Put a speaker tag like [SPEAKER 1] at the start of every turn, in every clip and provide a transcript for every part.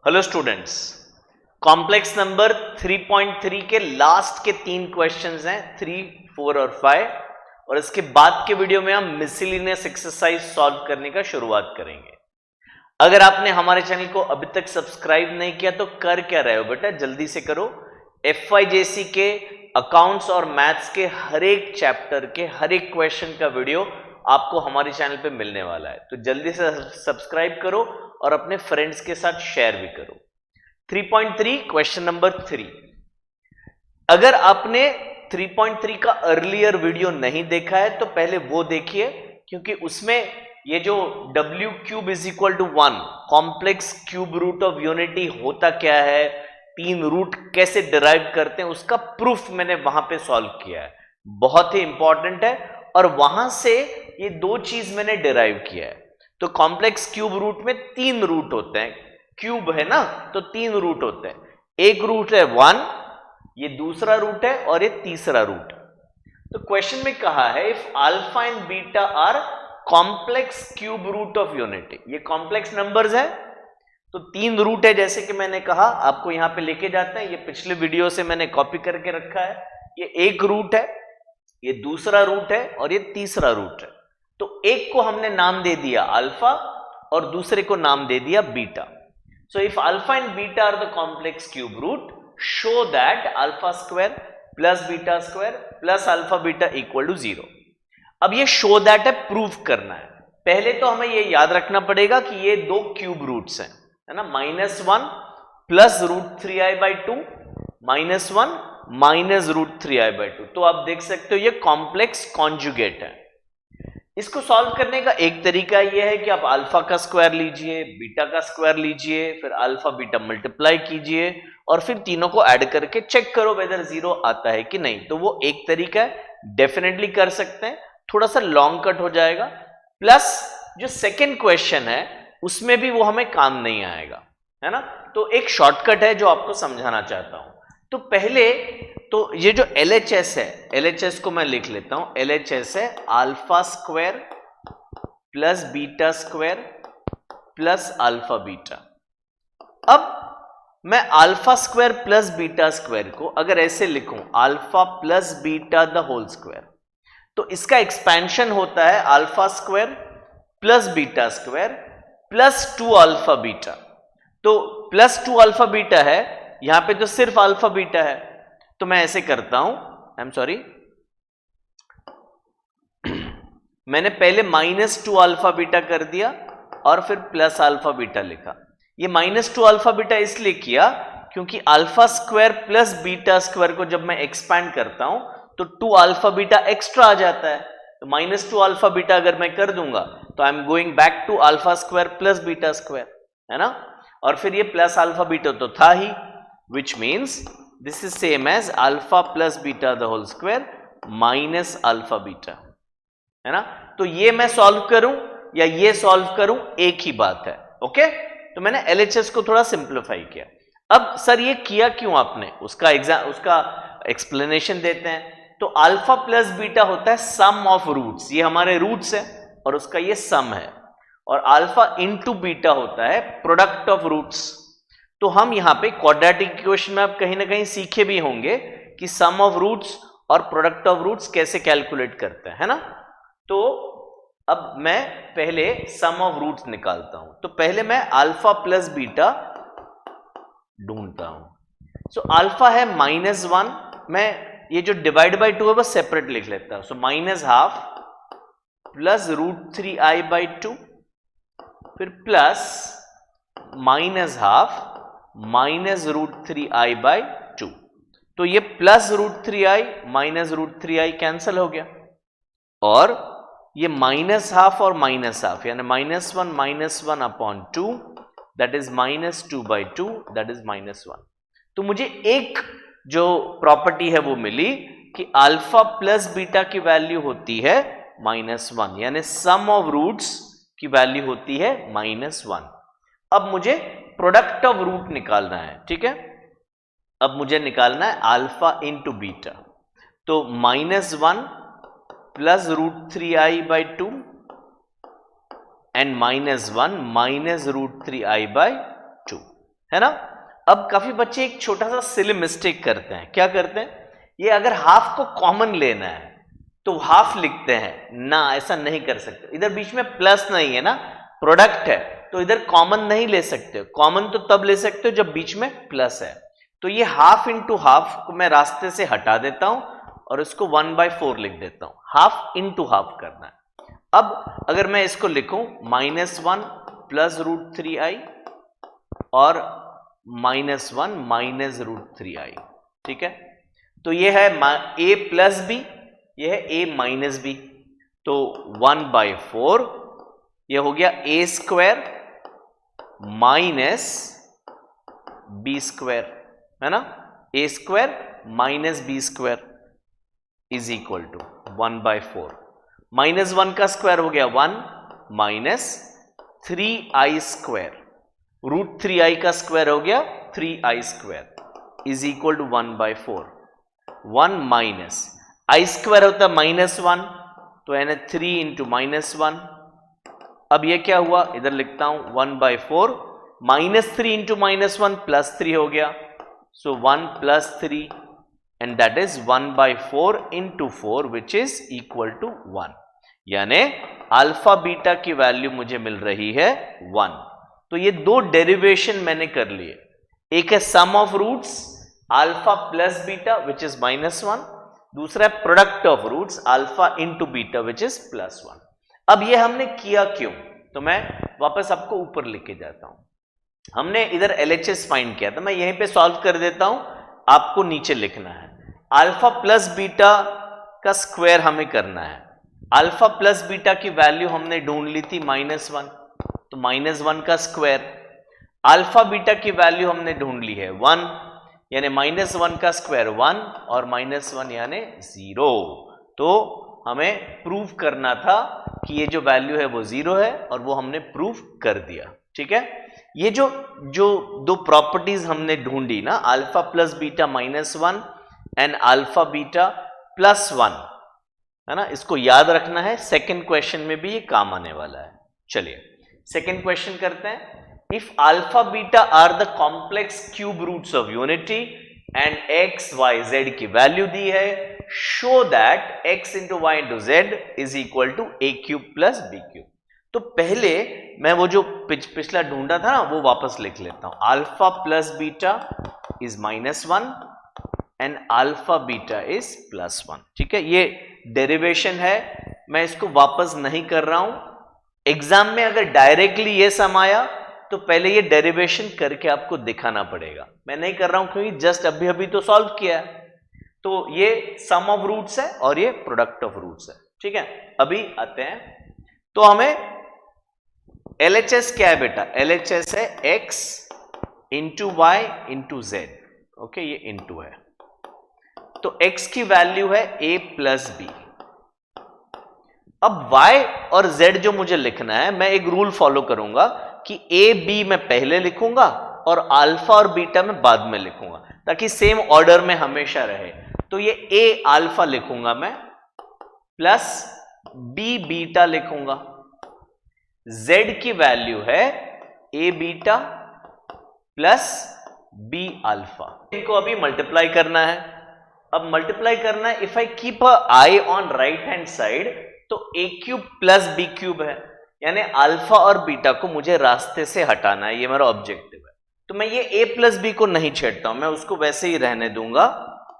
[SPEAKER 1] Hello students, complex number 3.3 के last के 3 questions हैं 3, 4 और 5 और इसके बाद के वीडियो में हम मिसलिनियस एक्सरसाइज सॉल्व करने का शुरुआत करेंगे। अगर आपने हमारे चैनल को अभी तक सब्सक्राइब नहीं किया तो कर क्या रहे हो बेटा, जल्दी से करो। FYJC के अकाउंट्स और मैथ्स के हर एक चैप्टर के हर एक क्वेश्चन का वीडियो आपको हमारे चैनल पे मिलने वाला है, तो जल्दी से सब्सक्राइब करो और अपने फ्रेंड्स के साथ शेयर भी करो। 3.3 क्वेश्चन नंबर 3। अगर आपने 3.3 का अर्लियर वीडियो नहीं देखा है तो पहले वो देखिए, क्योंकि उसमें ये जो W cube is equal to 1 complex cube root of unity होता क्या है, 3 रूट कैसे डिराइव करते हैं, उसका प्रूफ मैंने वहां पे सॉल्व किया है। बहुत ही इंपॉर्टेंट है और वहां से ये 2 चीज मैंने डिराइव किया है। तो कॉम्प्लेक्स क्यूब रूट में 3 रूट होते हैं, क्यूब है ना, तो 3 रूट होते हैं। एक रूट है 1, ये दूसरा रूट है और ये तीसरा रूट है। तो क्वेश्चन में कहा है if alpha and beta are complex cube root of unity. ये कॉम्प्लेक्स नंबर्स है तो 3 रूट है, जैसे कि मैंने कहा आपको यहां पे लेके जाते हैं। ये पिछले वीडियो से मैंने कॉपी करके रखा है। ये एक रूट है, ये दूसरा रूट है और ये तीसरा रूट है। तो एक को हमने नाम दे दिया अल्फा और दूसरे को नाम दे दिया beta. So if alpha and beta are the complex cube root, show that alpha square plus beta square plus alpha beta equal to 0। अब ये शो दैट है, प्रूव करना है। पहले तो हमें ये याद रखना पड़ेगा कि ये 2 क्यूब रूट्स हैं, है ना, -1 प्लस √3i/2 -1 माइनस √3i/2। तो आप देख सकते हो ये कॉम्प्लेक्स कॉन्जुगेट है। इसको सॉल्व करने का एक तरीका यह है कि आप अल्फा का स्क्वायर लीजिए, बीटा का स्क्वायर लीजिए, फिर अल्फा बीटा मल्टीप्लाई कीजिए और फिर तीनों को ऐड करके चेक करो वेदर 0 आता है कि नहीं। तो वो एक तरीका है, डेफिनेटली कर सकते हैं, थोड़ा सा लॉन्ग कट हो जाएगा। प्लस जो सेकेंड क्वेश्चन है उसमें भी वो हमें काम नहीं आएगा, है ना। तो एक शॉर्टकट है जो आपको समझाना चाहता हूं। तो पहले तो ये जो LHS है, LHS को मैं लिख लेता हूं। LHS है alpha square plus beta square plus alpha beta. अब मैं alpha square plus beta square को अगर ऐसे लिखूं, alpha plus beta the whole square, तो इसका एक्सपेंशन होता है alpha square plus beta square plus 2 alpha beta. तो प्लस 2 अल्फा बीटा है, यहां पे तो सिर्फ अल्फा बीटा है, तो मैं ऐसे करता हूं, आई एम सॉरी, मैंने पहले -2 अल्फा बीटा कर दिया और फिर प्लस अल्फा बीटा लिखा। ये -2 अल्फा बीटा इसलिए किया क्योंकि alpha square plus beta square को जब मैं एक्सपैंड करता हूं तो 2 अल्फा बीटा एक्स्ट्रा आ जाता है। तो -2 अल्फा बीटा अगर मैं कर दूंगा तो I am going back to alpha square plus beta square, है ना। और फिर ये प्लस अल्फा बीटा तो था ही, which means this is same as alpha plus beta the whole square minus alpha beta, है ना। तो ये मैं सॉल्व करूं या ये सॉल्व करूं एक ही बात है, ओके। तो मैंने LHS को थोड़ा सिंप्लीफाई किया। अब सर ये किया क्यों आपने, उसका एक्सप्लेनेशन देते हैं। तो अल्फा प्लस बीटा होता है सम ऑफ रूट्स, ये हमारे रूट्स है और उसका ये सम है, और अल्फा इंटू बीटा होता है प्रोडक्ट ऑफ रूट्स। तो हम यहां पे क्वाड्रेटिक इक्वेशन में आप कहीं ना कहीं सीखे भी होंगे कि सम ऑफ रूट्स और प्रोडक्ट ऑफ रूट्स कैसे कैलकुलेट करते हैं, है ना। तो अब मैं पहले सम ऑफ रूट्स निकालता हूं। तो पहले मैं अल्फा प्लस बीटा ढूंढता हूं। सो अल्फा है -1, मैं ये जो डिवाइड बाय 2 है वो सेपरेट लिख लेता हूं। सो -12 प्लस √3i/2 फिर प्लस -12 माइनस √3i/2। तो ये plus √3i minus √3i cancel हो गया और ये -12 और -12 यानी -1 upon 2 that is -2/2 that is -1। तो मुझे एक जो प्रॉपर्टी है वो मिली कि अल्फा प्लस बीटा की वैल्यू होती है -1, यानी सम ऑफ रूट्स की वैल्यू होती है -1। अब मुझे प्रोडक्ट ऑफ रूट निकालना है, ठीक है। अब मुझे निकालना है अल्फा इंटू बीटा। तो -1 plus √3i/2 and -1 minus √3i/2, है ना। अब काफी बच्चे एक छोटा सा सिली मिस्टेक करते हैं। क्या करते हैं, ये अगर हाफ को कॉमन लेना है तो हाफ लिखते हैं ना, ऐसा नहीं कर सकते। इधर बीच में प्लस नहीं है ना, प्रोडक्ट है, तो इधर कॉमन नहीं ले सकते। कॉमन तो तब ले सकते हो जब बीच में प्लस है। तो ये हाफ इंटू हाफ को मैं रास्ते से हटा देता हूं और इसको 1/4 लिख देता हूं। हाफ इंटू हाफ करना है। अब अगर मैं इसको लिखूं -1 प्लस √3i और -1 माइनस √3i, ठीक है। तो ये है a प्लस बी, ये है a माइनस बी, तो 1/4 ये हो गया a square minus b square, है ना। a square minus b square is equal to 1/4। -1 का स्क्वायर हो गया 1 माइनस 3i स्क्वायर, √3i का स्क्वायर हो गया 3i square is equal to 1/4। 1 minus i square होता है -1, तो यानी 3 इंटू -1। अब ये क्या हुआ, इधर लिखता हूं 1/4 -3 इंटू -1 +3 हो गया, so 1 + 3 and that is 1/4 into 4 which is equal to 1। यानी अल्फा बीटा की वैल्यू मुझे मिल रही है 1। तो ये दो डेरिवेशन मैंने कर लिए। एक है sum of roots alpha plus beta which is -1, दूसरा है product of roots alpha into beta which is +1। अब ये हमने किया क्यों, तो मैं वापस आपको ऊपर लेके जाता हूं। हमने इधर LHS फाइंड किया था, मैं यहीं पे सॉल्व कर देता हूं, आपको नीचे लिखना है। अल्फा प्लस बीटा का स्क्वायर हमें करना है। अल्फा प्लस बीटा की वैल्यू हमने ढूंढ ली थी -1, तो -1 का स्क्वायर। अल्फा बीटा की वैल्यू हमने ढूंढ ली है 1, यानी -1 का स्क्वायर 1 और -1 यानी 0। तो हमें प्रूव करना था कि ये जो वैल्यू है वो 0 है और वो हमने प्रूव कर दिया, ठीक है। ये जो दो प्रॉपर्टीज हमने ढूंढी ना, alpha plus beta -1 and alpha beta +1, है ना, इसको याद रखना है। सेकंड क्वेश्चन में भी ये काम आने वाला है। चलिए सेकंड क्वेश्चन करते हैं। If alpha beta are the complex cube roots of unity and x y z की वैल्यू दी है, show that x into y into z is equal to a³ + b³। तो पहले मैं वो जो पिछला ढूंढा था ना वो वापस लिख लेता हूं। Alpha plus beta is -1 and alpha beta is +1, ठीक है। ये डेरिवेशन है, मैं इसको वापस नहीं कर रहा हूं। एग्जाम में अगर डायरेक्टली ये सम आया तो पहले ये डेरिवेशन करके आपको दिखाना पड़ेगा। मैं नहीं कर रहा हूं क्योंकि जस्ट अभी अभी तो सॉल्व किया है। तो ये सम ऑफ रूट्स है और ये प्रोडक्ट ऑफ रूट्स है, ठीक है। अभी आते हैं, तो हमें LHS क्या है बेटा, LHS है x into y into z, okay, ये इंटू है। तो x की वैल्यू है a प्लस बी। अब y और z जो मुझे लिखना है, मैं एक रूल फॉलो करूंगा कि a b मैं पहले लिखूंगा और अल्फा और बीटा में बाद में लिखूंगा, ताकि सेम ऑर्डर में हमेशा रहे। तो ये a अल्फा लिखूंगा मैं, प्लस b बीटा लिखूंगा। z की वैल्यू है a beta plus b alpha. इनको अभी मल्टीप्लाई करना है। अब मल्टीप्लाई करना है, if I keep a I on right hand side तो a³ + b³ है, यानी अल्फा और बीटा को मुझे रास्ते से हटाना है, ये मेरा ऑब्जेक्टिव है। तो मैं ये a प्लस b को नहीं छेड़ता हूं, मैं उसको वैसे ही रहने दूंगा।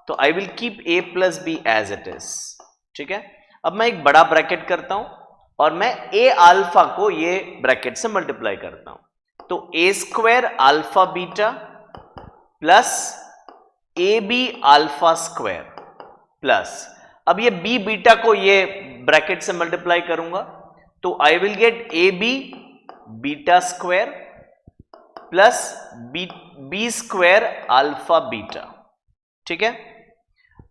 [SPEAKER 1] तो I will keep a plus b as it is, ठीक है। अब मैं एक बड़ा ब्रैकेट करता हूं और मैं a अल्फा को ये ब्रैकेट से मल्टीप्लाई करता हूं। तो a² alpha beta plus ab alpha square plus, अब ये b बीटा को ये ब्रैकेट से मल्टीप्लाई करूंगा तो I will get ab beta square plus b square alpha beta, ठीक है।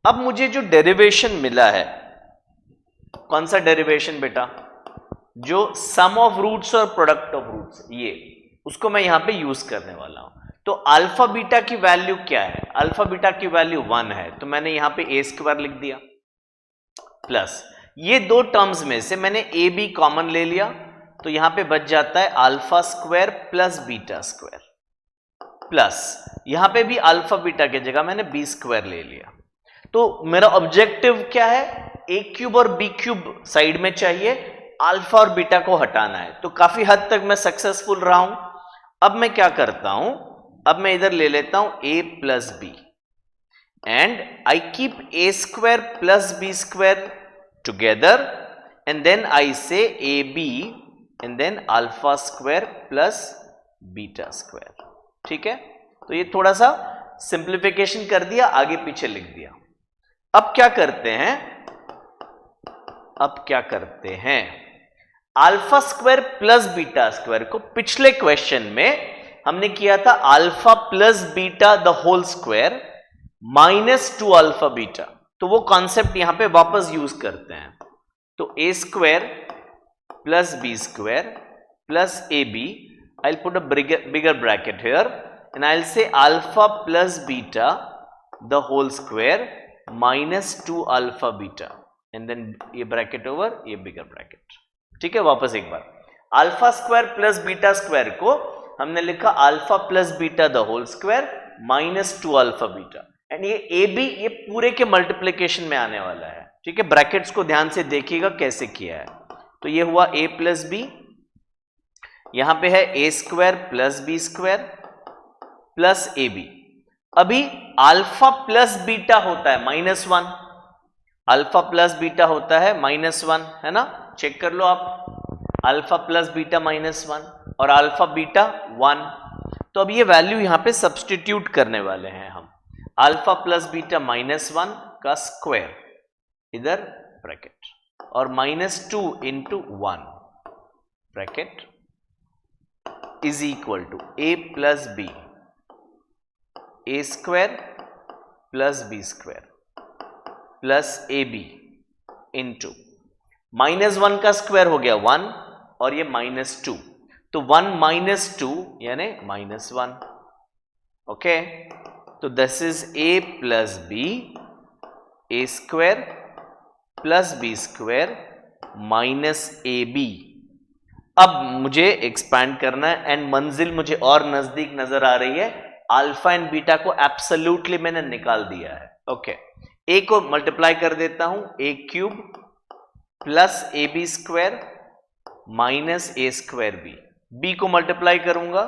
[SPEAKER 1] अब मुझे जो डेरिवेशन मिला है, कौन सा डेरिवेशन बेटा, जो सम ऑफ रूट्स और प्रोडक्ट ऑफ रूट्स, ये उसको मैं यहां पे यूज करने वाला हूं। तो अल्फा बीटा की वैल्यू क्या है, अल्फा बीटा की वैल्यू 1 है, तो मैंने यहां पे a² लिख दिया, प्लस ये दो टर्म्स में से मैंने ए बी कॉमन ले लिया, तो यहां पे बच जाता है alpha square plus beta square, plus यहां पे भी अल्फा बीटा की जगह मैंने बी स्क्वायर ले लिया। तो मेरा ऑब्जेक्टिव क्या है, ए क्यूब और बी क्यूब साइड में चाहिए, अल्फा और बीटा को हटाना है। तो काफी हद तक मैं सक्सेसफुल रहा हूं। अब मैं क्या करता हूं, अब मैं इधर ले लेता हूं a plus b and I keep a square plus b square together and then I say ab and then alpha square plus beta square। ठीक है, तो ये थोड़ा सा सिंप्लीफिकेशन कर दिया, आगे पीछे लिख दिया। अब क्या करते हैं, alpha square plus beta square को पिछले क्वेश्चन में हमने किया था alpha plus beta the whole square -2 alpha beta, तो वो कॉन्सेप्ट यहां पे वापस यूज करते हैं। तो A square plus B square plus A B, I will put a bigger bracket here and I will say alpha plus beta the whole square -2 alpha beta and then ये bracket over ये bigger bracket. ठीक है, वापस एक बार, alpha square plus beta square को हमने लिखा alpha plus beta the whole square -2 alpha beta, and ये ए बी ये पूरे के मल्टीप्लीकेशन में आने वाला है। ठीक है, ब्रैकेट्स को ध्यान से देखिएगा कैसे किया है। तो ये हुआ a प्लस बी, यहां पे है a square plus B square plus A b. अभी अल्फा प्लस बीटा होता है -1, अल्फा प्लस बीटा होता है -1, है ना, चेक कर लो आप, अल्फा प्लस बीटा -1 और अल्फा बीटा 1। तो अब ये वैल्यू यहां पे सब्स्टिट्यूट करने वाले हैं हम, अल्फा प्लस बीटा -1 का स्क्वायर इधर ब्रैकेट और -2 into 1 bracket is equal to a plus b, a square plus B square plus A b into -1 का स्क्वायर हो गया 1 और ये -2, तो 1 - 2 यानी -1। ओके, तो this is a plus b, a square plus B square minus A b. अब मुझे एक्सपैंड करना है एंड मंजिल मुझे और नजदीक नजर आ रही है, अल्फा एंड बीटा को एब्सोल्युटली मैंने निकाल दिया है। ओके, ए को मल्टीप्लाई कर देता हूं, A cube plus A B square minus A square B, B को मल्टीप्लाई करूंगा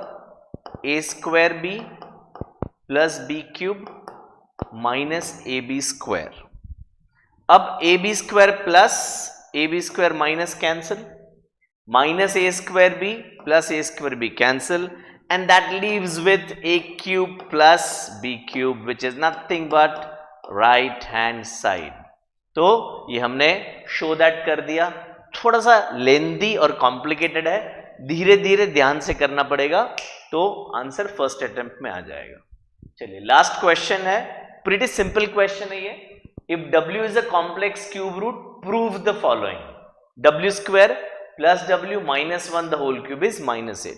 [SPEAKER 1] A square B plus B cube minus A B square. अब A B square plus A B square minus cancel, minus A square B plus A square B cancel, and that leaves with a cube plus b cube which is nothing but right hand side। तो ये हमने show that कर दिया। थोड़ा सा लेंदी और complicated है, धीरे धीरे ध्यान से करना पड़ेगा, तो आंसर फर्स्ट अटेम्प्ट में आ जाएगा। चलिए लास्ट क्वेश्चन है, प्रीटी सिंपल क्वेश्चन है ये। If w is a complex cube root prove the following, w square plus w minus 1 the whole cube is -8।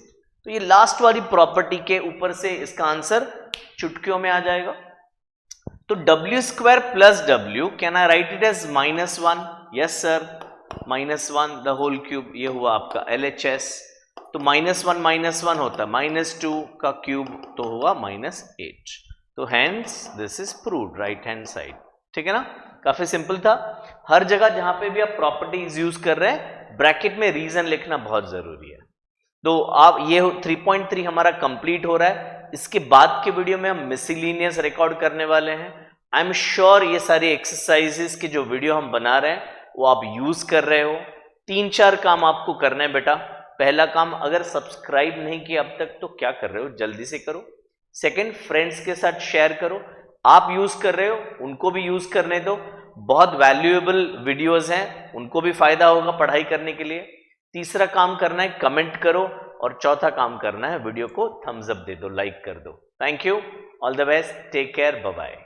[SPEAKER 1] तो ये लास्ट वाली प्रॉपर्टी के ऊपर से इसका आंसर चुटकियों में आ जाएगा। तो w square plus w, can I write it as -1? Yes sir, -1 the whole cube, ये हुआ आपका LHS। तो -1 होता है -2 का क्यूब, तो हुआ -8। तो hence this is proved right hand side. ठीक है ना, काफी सिंपल था। हर जगह जहां पे भी आप प्रॉपर्टीज यूज कर रहे हैं, ब्रैकेट में रीजन लिखना बहुत जरूरी है। तो आप ये 3.3 हमारा कंप्लीट हो रहा है। इसके बाद के वीडियो में हम मिसलिनियस रिकॉर्ड करने वाले हैं। आई एम श्योर ये सारी एक्सरसाइजेस की जो वीडियो हम बना रहे हैं वो आप यूज कर रहे हो। 3-4 काम आपको करना है बेटा। पहला काम, अगर सब्सक्राइब नहीं किया अब तक तो क्या कर रहे हो, जल्दी से करो। सेकंड, फ्रेंड्स के साथ शेयर करो। आप यूज कर रहे हो, उनको भी यूज करने दो। बहुत वैल्यूएबल वीडियोस हैं, उनको भी फायदा होगा पढ़ाई करने के लिए। तीसरा काम करना है, कमेंट करो। और चौथा काम करना है, वीडियो को थम्स अप दे दो, लाइक कर दो। Thank you, all the best, take care, bye bye.